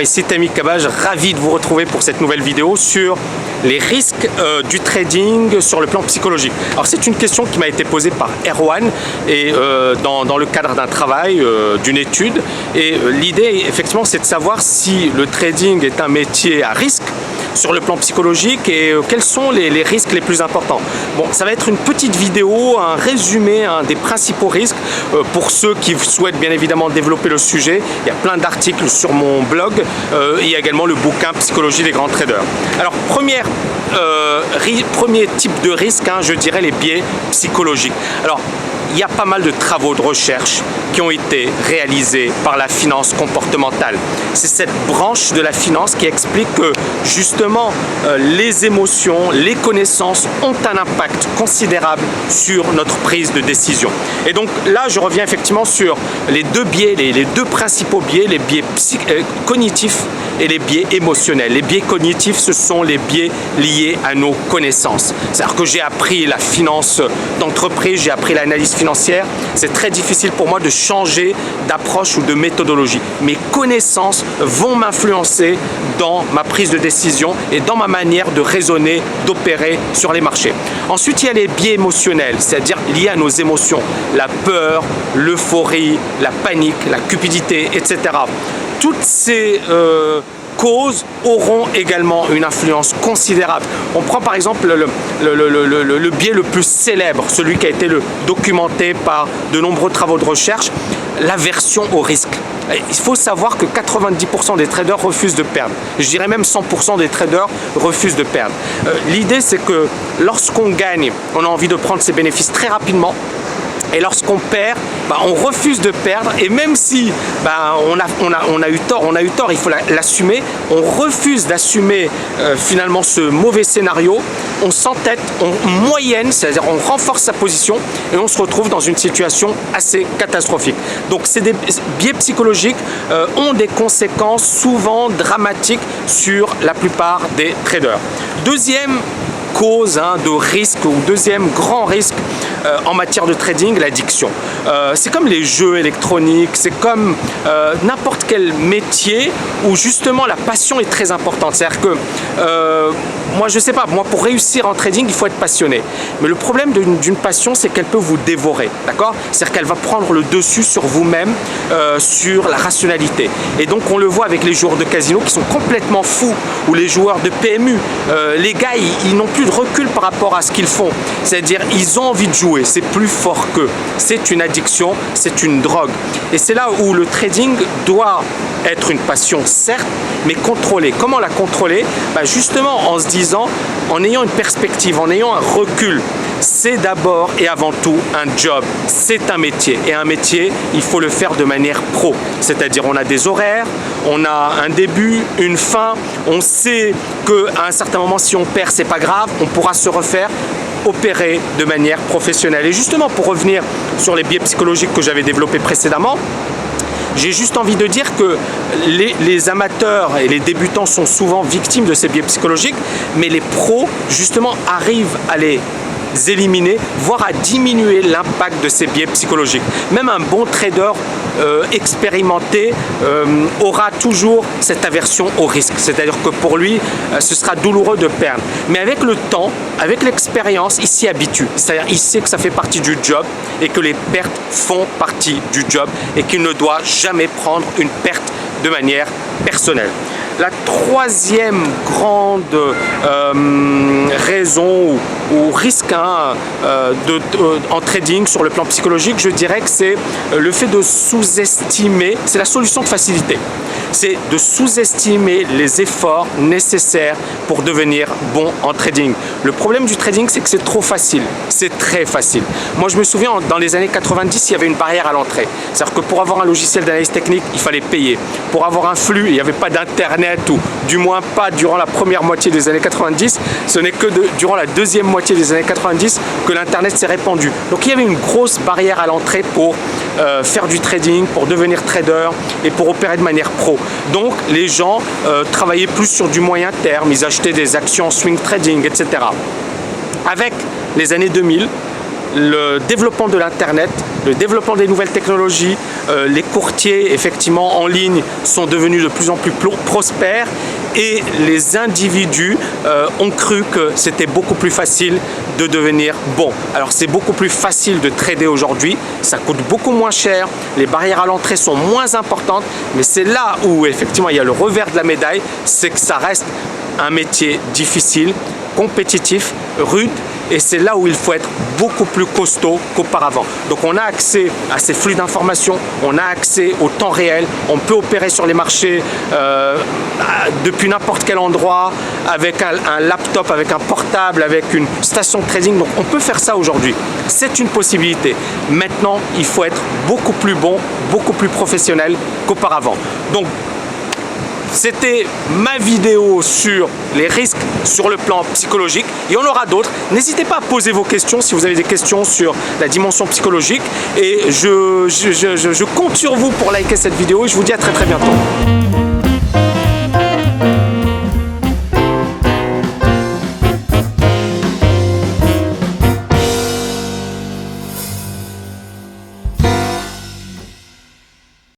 ici Tammy Kabaj, ravi de vous retrouver pour cette nouvelle vidéo sur les risques du trading sur le plan psychologique. Alors c'est une question qui m'a été posée par Erwan et dans le cadre d'un travail, d'une étude, et l'idée effectivement c'est de savoir si le trading est un métier à risque sur le plan psychologique et quels sont les risques les plus importants. Bon, ça va être une petite vidéo, un résumé des principaux risques pour ceux qui souhaitent bien évidemment développer le sujet. Il y a plein d'articles sur mon blog, il y a également le bouquin Psychologie des grands traders. Alors, premier type de risque, je dirais les biais psychologiques. Alors, il y a pas mal de travaux de recherche qui ont été réalisés par la finance comportementale. C'est cette branche de la finance qui explique que justement les émotions, les connaissances ont un impact considérable sur notre prise de décision. Et donc là, je reviens effectivement sur les deux biais, les deux principaux biais, les biais cognitifs et les biais émotionnels. Les biais cognitifs, ce sont les biais liés à nos connaissances. C'est-à-dire que j'ai appris la finance d'entreprise, j'ai appris l'analyse financière. C'est très difficile pour moi de changer d'approche ou de méthodologie. Mes connaissances vont m'influencer dans ma prise de décision et dans ma manière de raisonner, d'opérer sur les marchés. Ensuite, il y a les biais émotionnels, c'est-à-dire liés à nos émotions. La peur, l'euphorie, la panique, la cupidité, etc. Toutes ces causes auront également une influence considérable. On prend par exemple le biais le plus célèbre, celui qui a été documenté par de nombreux travaux de recherche, l'aversion au risque. Il faut savoir que 90% des traders refusent de perdre. Je dirais même 100% des traders refusent de perdre. L'idée, c'est que lorsqu'on gagne, on a envie de prendre ses bénéfices très rapidement. Et lorsqu'on perd, on refuse de perdre, et même si on a eu tort, il faut l'assumer, on refuse d'assumer finalement ce mauvais scénario, on s'entête, on moyenne, c'est-à-dire on renforce sa position et on se retrouve dans une situation assez catastrophique. Donc ces biais psychologiques ont des conséquences souvent dramatiques sur la plupart des traders. Deuxième cause de risque, ou deuxième grand risque en matière de trading, l'addiction. C'est comme les jeux électroniques, c'est comme n'importe quel métier où justement la passion est très importante. C'est-à-dire que moi je sais pas, pour réussir en trading il faut être passionné. Mais le problème d'une passion, c'est qu'elle peut vous dévorer, d'accord? C'est-à-dire qu'elle va prendre le dessus sur vous-même, sur la rationalité. Et donc on le voit avec les joueurs de casino qui sont complètement fous, ou les joueurs de PMU. Les gars, ils n'ont plus de recul par rapport à ce qu'ils font. C'est-à-dire ils ont envie de jouer, c'est plus fort qu'eux. C'est une addiction, c'est une drogue. Et c'est là où le trading doit être une passion, certes, mais contrôlée. Comment la contrôler? Justement en se disant, en ayant une perspective, en ayant un recul. C'est d'abord et avant tout un job, c'est un métier. Et un métier, il faut le faire de manière pro. C'est-à-dire on a des horaires, on a un début, une fin, on sait qu'à un certain moment, si on perd, c'est pas grave, on pourra se refaire, opérer de manière professionnelle. Et justement, pour revenir sur les biais psychologiques que j'avais développés précédemment, j'ai juste envie de dire que les amateurs et les débutants sont souvent victimes de ces biais psychologiques, mais les pros, justement, arrivent à les éliminer, voire à diminuer l'impact de ces biais psychologiques. Même un bon trader expérimenté aura toujours cette aversion au risque. C'est-à-dire que pour lui, ce sera douloureux de perdre. Mais avec le temps, avec l'expérience, il s'y habitue. C'est-à-dire il sait que ça fait partie du job et que les pertes font partie du job et qu'il ne doit jamais prendre une perte de manière personnelle. La troisième grande raison ou risque en trading sur le plan psychologique, je dirais que c'est le fait de sous-estimer, c'est la solution de facilité. C'est de sous-estimer les efforts nécessaires pour devenir bon en trading. Le problème du trading, c'est que c'est trop facile. C'est très facile. Moi, je me souviens, dans les années 90, il y avait une barrière à l'entrée. C'est-à-dire que pour avoir un logiciel d'analyse technique, il fallait payer. Pour avoir un flux, il n'y avait pas d'internet, ou du moins pas durant la première moitié des années 90. Ce n'est que durant la deuxième moitié des années 90 que l'internet s'est répandu. Donc il y avait une grosse barrière à l'entrée pour faire du trading, pour devenir trader et pour opérer de manière pro. Donc les gens travaillaient plus sur du moyen terme, ils achetaient des actions swing trading, etc. Avec les années 2000, le développement de l'Internet, le développement des nouvelles technologies, les courtiers effectivement en ligne sont devenus de plus en plus prospères et les individus ont cru que c'était beaucoup plus facile de devenir bon. Alors c'est beaucoup plus facile de trader aujourd'hui, ça coûte beaucoup moins cher, les barrières à l'entrée sont moins importantes, mais c'est là où effectivement il y a le revers de la médaille, c'est que ça reste un métier difficile, compétitif, rude, et c'est là où il faut être beaucoup plus costaud qu'auparavant. Donc on a accès à ces flux d'informations, on a accès au temps réel, on peut opérer sur les marchés depuis n'importe quel endroit, avec un laptop, avec un portable, avec une station de trading. Donc on peut faire ça aujourd'hui, c'est une possibilité. Maintenant il faut être beaucoup plus bon, beaucoup plus professionnel qu'auparavant. Donc c'était ma vidéo sur les risques sur le plan psychologique. Il y en aura d'autres. N'hésitez pas à poser vos questions si vous avez des questions sur la dimension psychologique. Et je compte sur vous pour liker cette vidéo et je vous dis à très bientôt.